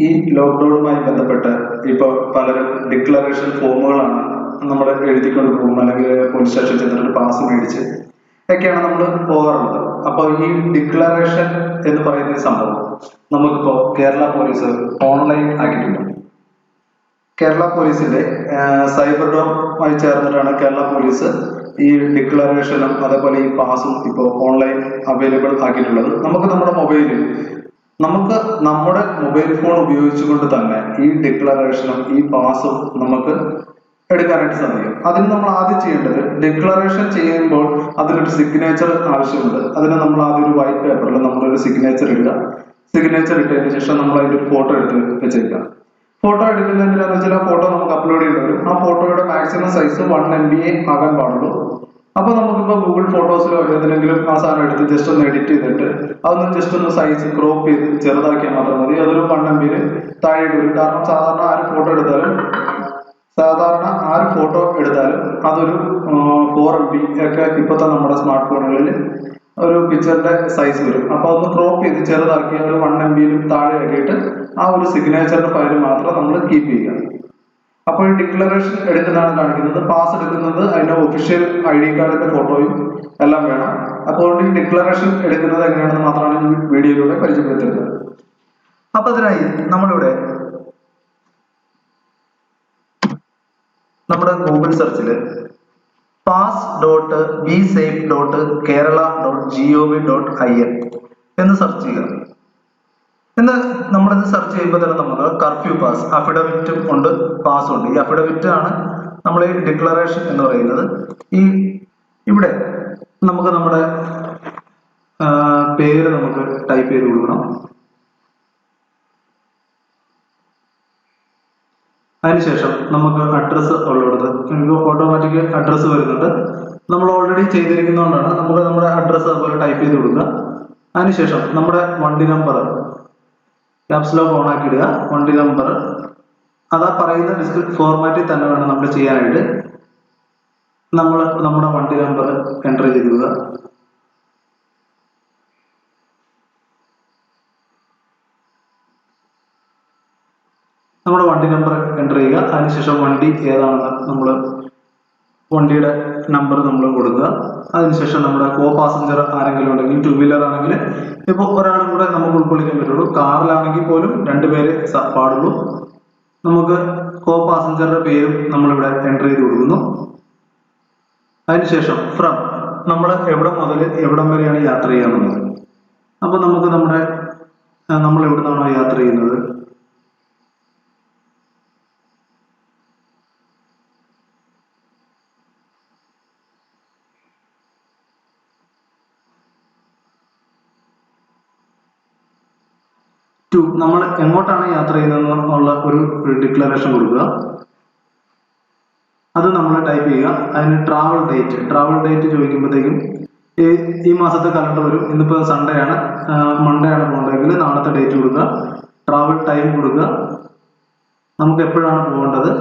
ഈ ലോക്ക്ഡൌണുമായി ബന്ധപ്പെട്ട് ഇപ്പോൾ പലരും ഡിക്ലറേഷൻ ഫോമുകളാണ് നമ്മൾ എഴുതിക്കൊണ്ട് പോകും, അല്ലെങ്കിൽ പോലീസ് സ്റ്റേഷനിൽ ചെന്നിട്ട് പാസ് മേടിച്ച് ഒക്കെയാണ് നമ്മൾ പോകാറുള്ളത്. അപ്പോൾ ഈ ഡിക്ലറേഷൻ എന്ന് പറയുന്ന സംഭവം നമുക്കിപ്പോൾ കേരള പോലീസ് ഓൺലൈൻ ആക്കിയിട്ടുണ്ട്. കേരള പോലീസിന്റെ സൈബർ ഡോമായി ചേർന്നിട്ടാണ് കേരള പോലീസ് ഈ ഡിക്ലറേഷനും അതേപോലെ ഈ പാസും ഇപ്പോൾ ഓൺലൈൻ അവൈലബിൾ ആക്കിയിട്ടുള്ളത്. നമുക്ക് നമ്മുടെ മൊബൈൽ ഫോൺ ഉപയോഗിച്ചുകൊണ്ട് തന്നെ ഈ ഡിക്ലറേഷനും ഈ പാസും നമുക്ക് എടുക്കാനായിട്ട് സാധിക്കും. അതിന് നമ്മൾ ആദ്യം ചെയ്യേണ്ടത്, ഡിക്ലറേഷൻ ചെയ്യുമ്പോൾ അതിനൊരു സിഗ്നേച്ചർ ആവശ്യമുണ്ട്. അതിന് നമ്മൾ ആദ്യം ഒരു വൈറ്റ് പേപ്പറിൽ നമ്മളൊരു സിഗ്നേച്ചർ ഇടുക. സിഗ്നേച്ചർ ഇട്ടതിന് ശേഷം നമ്മൾ അതിൻ്റെ ഒരു ഫോട്ടോ എടുത്ത് വെച്ചേക്കാം. ഫോട്ടോ എടുക്കുന്നത് എന്തിനാന്ന് വെച്ചാൽ ആ ഫോട്ടോ നമുക്ക് അപ്ലോഡ് ചെയ്യേണ്ടി വരും. ആ ഫോട്ടോയുടെ മാക്സിമം സൈസ് 1 MB ആകാൻ പാടുള്ളൂ. അപ്പൊ നമുക്കിപ്പോ ഗൂഗിൾ ഫോട്ടോസിലോ ഏതെങ്കിലും ആ സാധനം എടുത്ത് ജസ്റ്റ് ഒന്ന് എഡിറ്റ് ചെയ്തിട്ട് അതൊന്ന് ജസ്റ്റ് ഒന്ന് സൈസ് ക്രോപ്പ് ചെയ്ത് ചെറുതാക്കിയാൽ മാത്രം മതി. അതൊരു 1 MB താഴെ വരും. കാരണം സാധാരണ ആര് ഫോട്ടോ എടുത്താലും അതൊരു 4 MB ഒക്കെ ഇപ്പോഴത്തെ നമ്മുടെ സ്മാർട്ട് ഫോണുകളിൽ ഒരു പിക്ചറിന്റെ സൈസ് വരും. അപ്പൊ ഒന്ന് ക്രോപ്പ് ചെയ്ത് ചെറുതാക്കി ഒരു 1 MB താഴെ ആക്കിയിട്ട് ആ ഒരു സിഗ്നേച്ചറിന്റെ ഫയൽ മാത്രം നമ്മൾ കീപ്പ് ചെയ്യുക. അപ്പോൾ ഡിക്ലറേഷൻ എടുക്കുന്നതാണ് കാണിക്കുന്നത്. പാസ് എടുക്കുന്നത് അതിന്റെ ഒഫീഷ്യൽ ID കാർഡിന്റെ ഫോട്ടോയും എല്ലാം വേണം. അപ്പോൾ ഈ ഡിക്ലറേഷൻ എടുക്കുന്നത് എങ്ങനെയാണെന്ന് മാത്രമാണ് ഈ വീഡിയോയിലൂടെ പരിചയപ്പെടുത്തുന്നത്. അപ്പൊ അതിനായി നമ്മളിവിടെ നമ്മുടെ ഗൂഗിൾ സെർച്ചില് pass.bsafe.kerala.gov.in എന്ന് സെർച്ച് ചെയ്യുക. നമ്മളിത് സെർച്ച് ചെയ്യുമ്പോൾ തന്നെ നമുക്ക് കർഫ്യൂ പാസ്, അഫിഡവിറ്റും ഉണ്ട്, പാസും ഉണ്ട്. ഈ അഫിഡവിറ്റ് ആണ് നമ്മൾ ഈ ഡിക്ലറേഷൻ എന്ന് പറയുന്നത്. ഇവിടെ നമുക്ക് നമ്മുടെ പേര് നമുക്ക് ടൈപ്പ് ചെയ്ത് കൊടുക്കണം. അതിനുശേഷം നമുക്ക് അഡ്രസ്സ് ഉള്ളിടത്ത് നമുക്ക് ഓട്ടോമാറ്റിക് അഡ്രസ്സ് വരുന്നുണ്ട്. നമ്മൾ ഓൾറെഡി ചെയ്തിരിക്കുന്നതുകൊണ്ടാണ് നമുക്ക് നമ്മുടെ അഡ്രസ്സ് അതുപോലെ ടൈപ്പ് ചെയ്ത് കൊടുക്കുക. അതിനുശേഷം നമ്മുടെ വണ്ടി നമ്പർ ക്യാപ്സ് ലോക്ക് ഓൺ ആക്കി ഇടുക. വണ്ടി നമ്പർ അതാ പറയുന്ന ഫോർമാറ്റിൽ തന്നെ വേണം നമ്മൾ ചെയ്യാനായിട്ട്. നമ്മൾ നമ്മുടെ വണ്ടി നമ്പർ എൻ്റർ ചെയ്തിടുക. നമ്മുടെ വണ്ടി നമ്പർ എൻ്റർ ചെയ്യുക. അതിനുശേഷം വണ്ടി ഏതാണെന്ന് നമ്മൾ വണ്ടിയുടെ നമ്പർ നമ്മൾ കൊടുക്കുക. അതിനുശേഷം നമ്മുടെ കോ പാസഞ്ചർ ആരെങ്കിലും ഉണ്ടെങ്കിൽ, 2 വീലർ ആണെങ്കിൽ ഇപ്പോൾ ഒരാളും കൂടെ നമുക്ക് ഉൾക്കൊള്ളിക്കാൻ പറ്റുള്ളൂ. കാറിലാണെങ്കിൽ പോലും 2 പേര് പാടുള്ളൂ. നമുക്ക് കോ പാസഞ്ചറുടെ പേരും നമ്മളിവിടെ എൻ്റർ ചെയ്ത് കൊടുക്കുന്നു. അതിനുശേഷം ഫ്രം നമ്മൾ എവിടെ മുതൽ എവിടം വരെയാണ് യാത്ര ചെയ്യാനുള്ളത്. അപ്പോൾ നമുക്ക് നമ്മൾ എവിടെ നിന്നാണോ യാത്ര ചെയ്യുന്നത് നമ്മൾ എങ്ങോട്ടാണ് യാത്ര ചെയ്യുന്നതെന്നുള്ള ഒരു ഡിക്ലറേഷൻ കൊടുക്കുക. അത് നമ്മൾ ടൈപ്പ് ചെയ്യുക. അതിന് ട്രാവൽ ഡേറ്റ് ചോദിക്കുമ്പോഴത്തേക്കും ഈ മാസത്തെ കലണ്ടർ വരും. ഇന്നിപ്പോൾ സൺഡേ ആണ്, മൺഡേ ആണ് പോകേണ്ടതെങ്കിൽ നാളത്തെ ഡേറ്റ് കൊടുക്കുക. ട്രാവൽ ടൈം കൊടുക്കുക. നമുക്ക് എപ്പോഴാണ് പോകേണ്ടത്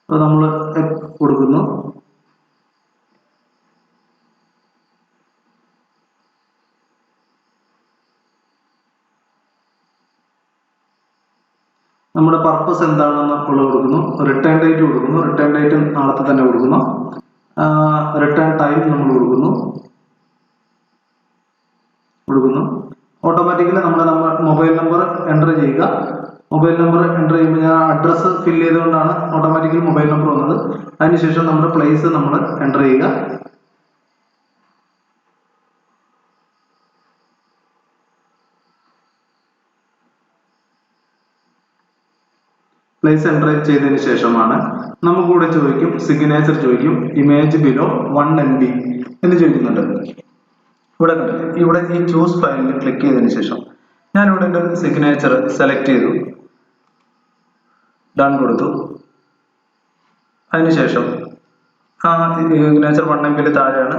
അത് നമ്മൾ കൊടുക്കുന്നു. നമ്മുടെ പർപ്പസ് എന്താണെന്ന് ഉള്ളത് കൊടുക്കുന്നു. റിട്ടേൺ ഡേറ്റ് കൊടുക്കുന്നു. റിട്ടേൺ ഡേറ്റ് നാളത്തെ തന്നെ കൊടുക്കുന്നു. റിട്ടേൺ ടൈം നമ്മൾ കൊടുക്കുന്നു. ഓട്ടോമാറ്റിക്കലി നമ്മുടെ മൊബൈൽ നമ്പർ എൻ്റർ ചെയ്യുക. മൊബൈൽ നമ്പർ എൻ്റർ ചെയ്യുമ്പോൾ ഞാൻ അഡ്രസ്സ് ഫില്ല് ചെയ്തുകൊണ്ടാണ് ഓട്ടോമാറ്റിക്കലി മൊബൈൽ നമ്പർ വന്നത്. അതിനുശേഷം നമ്മുടെ പ്ലേസ് നമ്മൾ എൻ്റർ ചെയ്യുക. പ്ലേസ് എൻ്റർ ചെയ്തതിന് ശേഷമാണ് നമുക്കിവിടെ ചോദിക്കും, സിഗ്നേച്ചർ ചോദിക്കും, ഇമേജ് ബിലോ 1 MB എന്ന് ചോദിക്കുന്നുണ്ട്. ഇവിടെ ഈ ചൂസ് ഫയലിൽ ക്ലിക്ക് ചെയ്തതിന് ശേഷം ഞാനിവിടെ എൻ്റെ സിഗ്നേച്ചർ സെലക്ട് ചെയ്തു, ഡൺ കൊടുത്തു. അതിനുശേഷം സിഗ്നേച്ചർ 1 MB താഴെയാണ്.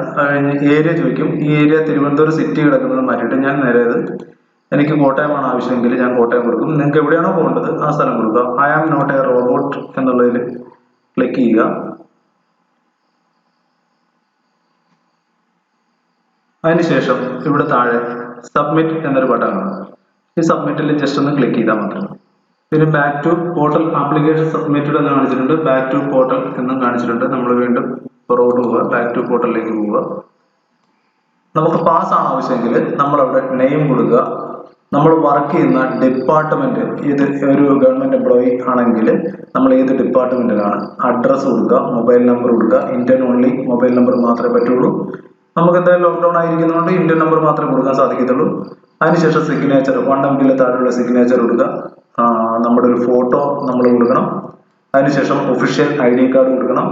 ഏരിയ ചോദിക്കും. ഈ ഏരിയ തിരുവനന്തപുരം സിറ്റി കിടക്കുന്നത് മാറ്റിയിട്ട് ഞാൻ നേരെ എനിക്ക് കോട്ടയമാണ് ആവശ്യമെങ്കിൽ ഞാൻ കോട്ടയം കൊടുക്കും. നിങ്ങൾക്ക് എവിടെയാണോ പോകേണ്ടത് ആ സ്ഥലം കൊടുക്കുക. I am not a robot എന്നുള്ളതിൽ ക്ലിക്ക് ചെയ്യുക. അതിനുശേഷം ഇവിടെ താഴെ സബ്മിറ്റ് എന്നൊരു ബട്ടൺ ആണ്. ഈ സബ്മിറ്റിൽ ജസ്റ്റ് ഒന്ന് ക്ലിക്ക് ചെയ്താൽ മതി. പിന്നെ back to portal application submitted എന്ന് കാണിച്ചിട്ടുണ്ട്, ബാക്ക് ടു പോർട്ടൽ എന്നും കാണിച്ചിട്ടുണ്ട്. നമ്മൾ വീണ്ടും പുറകോട്ട് പോവുക, ബാക്ക് ടു പോർട്ടലിലേക്ക് പോവുക. നമുക്ക് പാസ് ആണ് ആവശ്യമെങ്കിൽ നമ്മളവിടെ നെയിം കൊടുക്കുക, നമ്മൾ വർക്ക് ചെയ്യുന്ന ഡിപ്പാർട്ട്മെന്റ്, ഇത് ഒരു ഗവൺമെന്റ് എംപ്ലോയി ആണെങ്കിൽ നമ്മൾ ഏത് ഡിപ്പാർട്ട്മെന്റിലാണ്, അഡ്രസ്സ് കൊടുക്കുക, മൊബൈൽ നമ്പർ കൊടുക്കുക. ഇന്ത്യൻ ഓൺലി മൊബൈൽ നമ്പർ മാത്രമേ പറ്റുള്ളൂ. നമുക്ക് എന്തായാലും ലോക്ക്ഡൌൺ ആയിരിക്കുന്നതുകൊണ്ട് ഇന്ത്യൻ നമ്പർ മാത്രമേ കൊടുക്കാൻ സാധിക്കത്തുള്ളൂ. അതിനുശേഷം സിഗ്നേച്ചർ 1 MB താഴെയുള്ള സിഗ്നേച്ചർ കൊടുക്കുക. നമ്മുടെ ഒരു ഫോട്ടോ നമ്മൾ കൊടുക്കണം. അതിനുശേഷം ഒഫീഷ്യൽ ID കാർഡ് കൊടുക്കണം,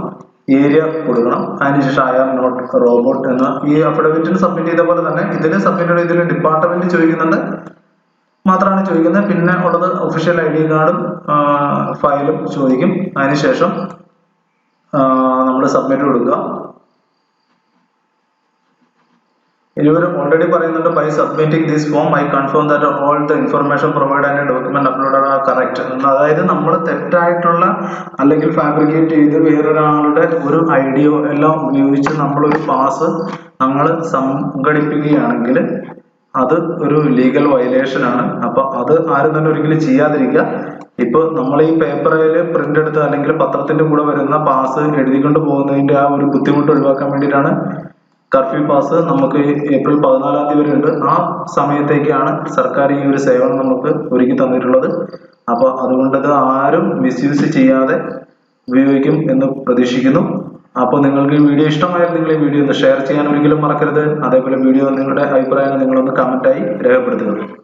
ഏരിയ കൊടുക്കണം. അതിനുശേഷം ഐ ആം നോട്ട് റോബോട്ട് എന്ന ഈ അഫിഡവിറ്റിൽ സബ്മിറ്റ് ചെയ്ത പോലെ തന്നെ ഇതിൽ സബ്മിറ്റ് ഇതിൽ ഡിപ്പാർട്ട്മെന്റ് ചോദിക്കുന്നുണ്ട് മാത്രമാണ് ചോദിക്കുന്നത്. പിന്നെ ഉള്ളത് ഒഫീഷ്യൽ ID കാർഡും ഫയലും ചോദിക്കും. അതിനുശേഷം നമ്മൾ സബ്മിറ്റ് കൊടുക്കുക. ഇവർ ഓൾറെഡി പറയുന്നുണ്ട്, by submitting this form I confirm that all the information provide and document uploaded are correct. അതായത് നമ്മൾ തെറ്റായിട്ടുള്ള അല്ലെങ്കിൽ ഫാബ്രിക്കേറ്റ് ചെയ്ത് വേറൊരാളുടെ ഒരു ഐഡിയോ എല്ലാം ഉപയോഗിച്ച് നമ്മളൊരു പാസ് നമ്മൾ സംഘടിപ്പിക്കുകയാണെങ്കിൽ അത് ഒരു ലീഗൽ വയലേഷൻ ആണ്. അപ്പൊ അത് ആരും തന്നെ ഒരിക്കലും ചെയ്യാതിരിക്കുക. ഇപ്പൊ നമ്മൾ ഈ പേപ്പറിൽ പ്രിന്റ് എടുത്ത് അല്ലെങ്കിൽ പത്രത്തിന്റെ കൂടെ വരുന്ന പാസ് എഴുതിക്കൊണ്ട് പോകുന്നതിന്റെ ആ ഒരു ബുദ്ധിമുട്ട് ഒഴിവാക്കാൻ വേണ്ടിയിട്ടാണ് കർഫ്യൂ പാസ് നമുക്ക് ഏപ്രിൽ 14 വരെ ഉണ്ട്. ആ സമയത്തേക്കാണ് സർക്കാർ ഈ ഒരു സേവനം നമുക്ക് ഒരുക്കി തന്നിട്ടുള്ളത്. അപ്പൊ അതുകൊണ്ട് ഇത് ആരും മിസ്യൂസ് ചെയ്യാതെ ഉപയോഗിക്കും എന്ന് പ്രതീക്ഷിക്കുന്നു. അപ്പോൾ നിങ്ങൾക്ക് ഈ വീഡിയോ ഇഷ്ടമായാൽ നിങ്ങൾ ഈ വീഡിയോ ഒന്ന് ഷെയർ ചെയ്യാൻ ഒരിക്കലും മറക്കരുത്. അതേപോലെ വീഡിയോ നിങ്ങളുടെ അഭിപ്രായങ്ങൾ നിങ്ങളൊന്ന് കമന്റായി രേഖപ്പെടുത്തുക.